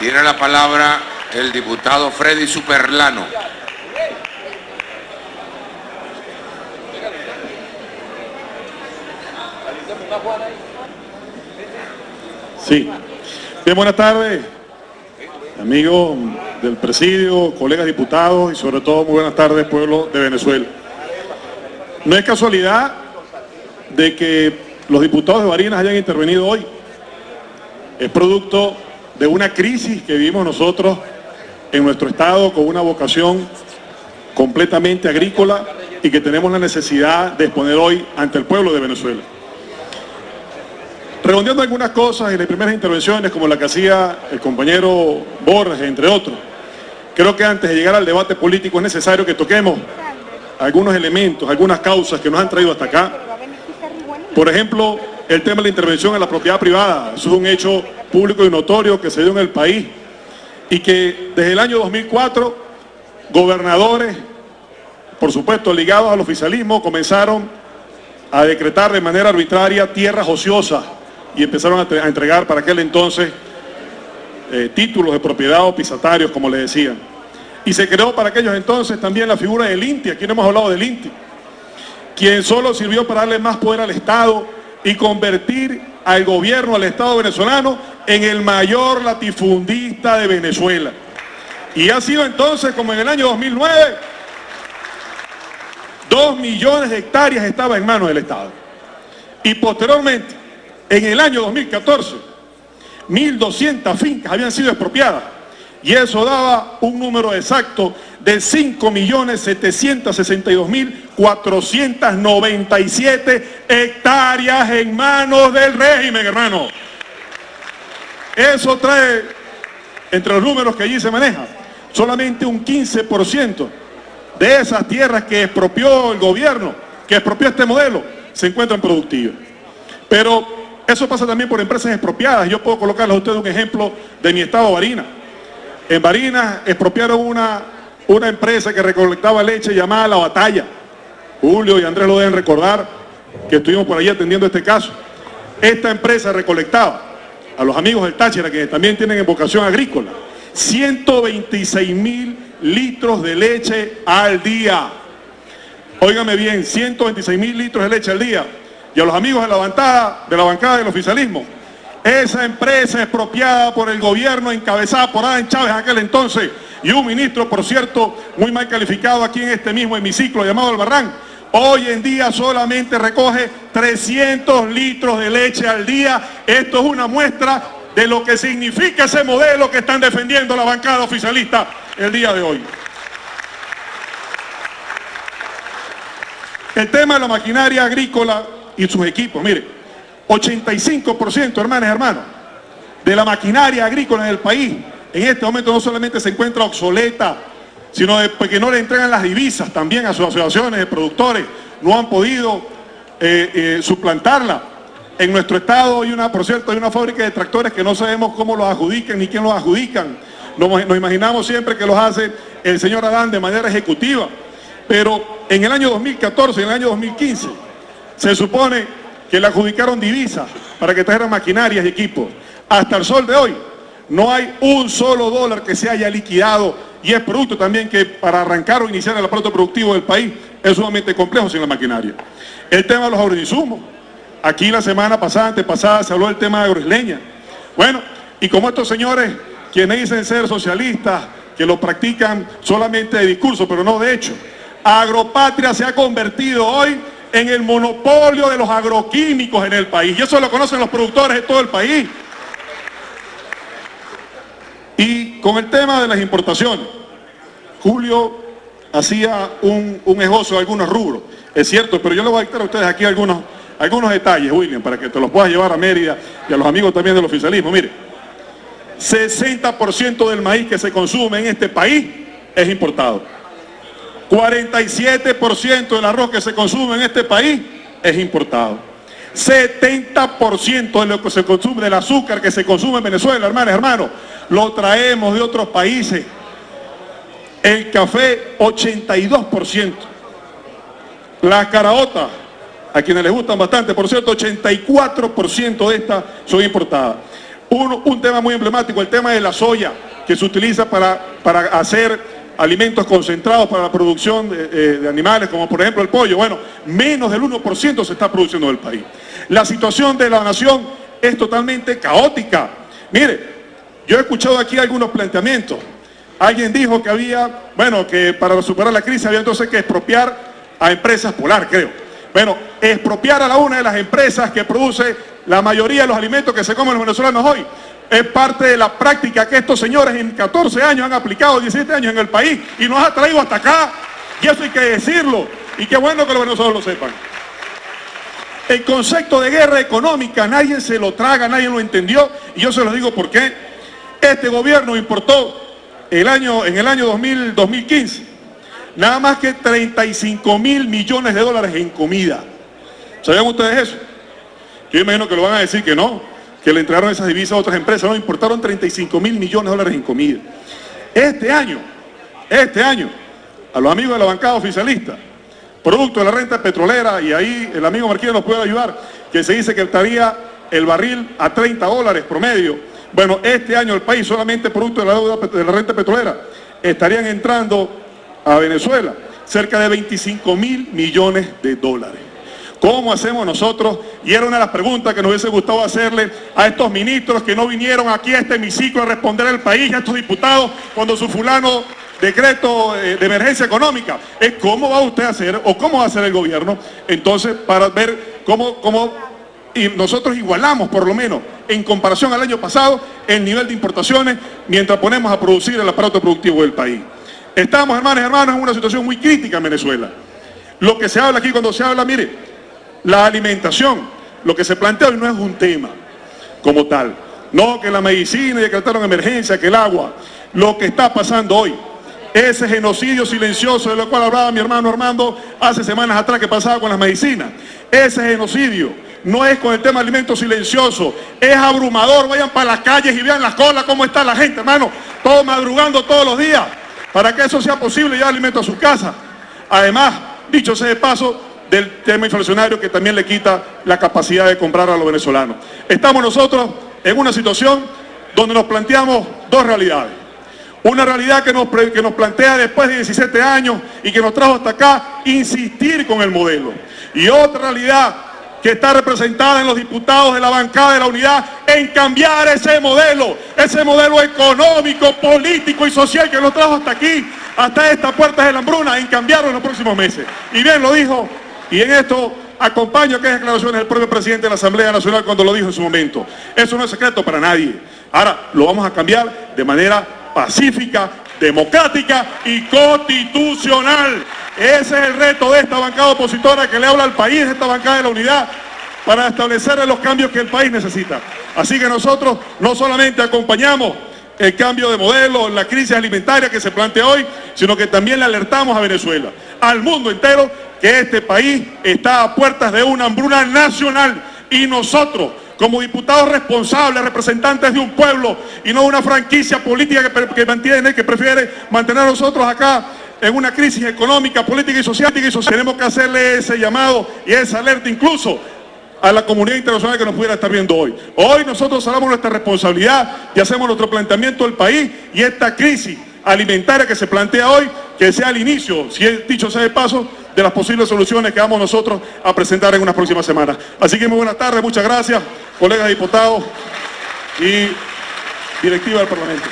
Tiene la palabra el diputado Freddy Superlano. Sí. Bien, buenas tardes, amigos del presidio, colegas diputados y sobre todo muy buenas tardes, pueblo de Venezuela. No es casualidad de que los diputados de Barinas hayan intervenido hoy. Es producto de una crisis que vivimos nosotros en nuestro estado con una vocación completamente agrícola y que tenemos la necesidad de exponer hoy ante el pueblo de Venezuela. Redondeando algunas cosas en las primeras intervenciones, como la que hacía el compañero Borges, entre otros, creo que antes de llegar al debate político es necesario que toquemos algunos elementos, algunas causas que nos han traído hasta acá. Por ejemplo, el tema de la intervención en la propiedad privada. Eso es un hecho público y notorio que se dio en el país y que desde el año 2004, gobernadores, por supuesto ligados al oficialismo, comenzaron a decretar de manera arbitraria tierras ociosas y empezaron a entregar para aquel entonces títulos de propiedad o pisatarios, como le decían. Y se creó para aquellos entonces también la figura del INTI. Aquí no hemos hablado del INTI, quien solo sirvió para darle más poder al Estado y convertir al gobierno, al Estado venezolano, en el mayor latifundista de Venezuela. Y ha sido entonces, como en el año 2009, 2 millones de hectáreas estaba en manos del Estado. Y posteriormente, en el año 2014, 1.200 fincas habían sido expropiadas. Y eso daba un número exacto de 5.762.497 hectáreas en manos del régimen, hermano. Eso trae, entre los números que allí se manejan, solamente un 15% de esas tierras que expropió el gobierno, que expropió este modelo, se encuentran productivas. Pero eso pasa también por empresas expropiadas. Yo puedo colocarles a ustedes un ejemplo de mi estado, Barinas. En Barinas expropiaron una empresa que recolectaba leche llamada La Batalla. Julio y Andrés lo deben recordar, que estuvimos por allí atendiendo este caso. Esta empresa recolectaba, a los amigos del Táchira, que también tienen vocación agrícola, 126.000 litros de leche al día. Óigame bien, 126.000 litros de leche al día. Y a los amigos de la bancada del oficialismo, esa empresa expropiada por el gobierno encabezada por Adán Chávez en aquel entonces y un ministro, por cierto, muy mal calificado aquí en este mismo hemiciclo llamado Albarrán, hoy en día solamente recoge 300 litros de leche al día. Esto es una muestra de lo que significa ese modelo que están defendiendo la bancada oficialista el día de hoy. El tema de la maquinaria agrícola y sus equipos, mire, 85%, hermanas y hermanos, de la maquinaria agrícola en el país en este momento no solamente se encuentra obsoleta, sino que no le entregan las divisas también a sus asociaciones de productores, no han podido suplantarla. En nuestro estado hay por cierto, hay una fábrica de tractores que no sabemos cómo los adjudican ni quién los adjudican. Nos imaginamos siempre que los hace el señor Adán de manera ejecutiva. Pero en el año 2014 y en el año 2015 se supone que le adjudicaron divisas para que trajeran maquinarias y equipos. Hasta el sol de hoy no hay un solo dólar que se haya liquidado y es producto también que para arrancar o iniciar el aparato productivo del país es sumamente complejo sin la maquinaria. El tema de los agroinsumos. Aquí la semana pasada, antepasada, se habló del tema de agroisleña. Bueno, y como estos señores, quienes dicen ser socialistas, que lo practican solamente de discurso, pero no de hecho, Agropatria se ha convertido hoy en el monopolio de los agroquímicos en el país. Y eso lo conocen los productores de todo el país. Y con el tema de las importaciones, Julio hacía un esbozo de algunos rubros. Es cierto, pero yo le voy a dictar a ustedes aquí algunos detalles, William, para que te los puedas llevar a Mérida y a los amigos también del oficialismo. Mire, 60% del maíz que se consume en este país es importado. 47% del arroz que se consume en este país es importado. 70% de lo que se consume, del azúcar que se consume en Venezuela, hermanos y hermanos, lo traemos de otros países. El café, 82%. Las caraotas, a quienes les gustan bastante, por cierto, 84% de estas son importadas. un tema muy emblemático, el tema de la soya, que se utiliza para hacer alimentos concentrados para la producción de animales, como por ejemplo el pollo. Bueno, menos del 1% se está produciendo en el país. La situación de la nación es totalmente caótica. Mire, yo he escuchado aquí algunos planteamientos. Alguien dijo que había, bueno, que para superar la crisis había entonces que expropiar a Empresas Polar, creo. Bueno, expropiar a una de las empresas que produce la mayoría de los alimentos que se comen los venezolanos hoy es parte de la práctica que estos señores en 14 años han aplicado, 17 años en el país, y nos ha traído hasta acá, y eso hay que decirlo, y qué bueno que los venezolanos lo sepan. El concepto de guerra económica nadie se lo traga, nadie lo entendió, y yo se lo digo por qué. Este gobierno importó en el año 2015 nada más que 35.000 millones de dólares en comida. ¿Sabían ustedes eso? Yo imagino que lo van a decir que no, que le entregaron esas divisas a otras empresas. No, importaron 35.000 millones de dólares en comida. Este año, a los amigos de la bancada oficialista, producto de la renta petrolera, y ahí el amigo Marqués nos puede ayudar, que se dice que estaría el barril a $30 promedio. Bueno, este año el país, solamente producto de la deuda de la renta petrolera, estarían entrando a Venezuela cerca de 25.000 millones de dólares. ¿Cómo hacemos nosotros? Y era una de las preguntas que nos hubiese gustado hacerle a estos ministros que no vinieron aquí a este hemiciclo a responder al país, a estos diputados, cuando su fulano decreto de emergencia económica. Es cómo va usted a hacer, o cómo va a hacer el gobierno, entonces, para ver cómo y nosotros igualamos, por lo menos, en comparación al año pasado, el nivel de importaciones, mientras ponemos a producir el aparato productivo del país. Estamos, hermanos y hermanas, en una situación muy crítica en Venezuela. Lo que se habla aquí, cuando se habla, mire, la alimentación, lo que se plantea hoy no es un tema como tal. No, que la medicina, y decretaron emergencia, que el agua. Lo que está pasando hoy, ese genocidio silencioso de lo cual hablaba mi hermano Armando hace semanas atrás, que pasaba con las medicinas. Ese genocidio no es con el tema de alimentos silencioso, es abrumador. Vayan para las calles y vean las colas, cómo está la gente, hermano, todos madrugando todos los días, para que eso sea posible, llevar alimento a sus casas. Además, dicho sea de paso, del tema inflacionario que también le quita la capacidad de comprar a los venezolanos. Estamos nosotros en una situación donde nos planteamos dos realidades. Una realidad que nos plantea después de 17 años y que nos trajo hasta acá, insistir con el modelo. Y otra realidad que está representada en los diputados de la bancada de la unidad, en cambiar ese modelo económico, político y social que nos trajo hasta aquí, hasta estas puertas de la hambruna, en cambiarlo en los próximos meses. Y bien lo dijo, y en esto acompaño aquellas declaraciones del propio presidente de la Asamblea Nacional cuando lo dijo en su momento. Eso no es secreto para nadie. Ahora lo vamos a cambiar de manera pacífica, democrática y constitucional. Ese es el reto de esta bancada opositora que le habla al país, de esta bancada de la unidad, para establecer los cambios que el país necesita. Así que nosotros no solamente acompañamos el cambio de modelo, la crisis alimentaria que se plantea hoy, sino que también le alertamos a Venezuela, al mundo entero, que este país está a puertas de una hambruna nacional, y nosotros, como diputados responsables, representantes de un pueblo y no una franquicia política que prefiere mantener a nosotros acá en una crisis económica, política y social, tenemos que hacerle ese llamado y esa alerta incluso a la comunidad internacional que nos pudiera estar viendo hoy. Hoy nosotros hablamos nuestra responsabilidad y hacemos nuestro planteamiento del país, y esta crisis alimentaria que se plantea hoy, que sea el inicio, si es dicho sea de paso, de las posibles soluciones que vamos nosotros a presentar en unas próximas semanas. Así que muy buenas tardes, muchas gracias, colegas diputados y directiva del Parlamento.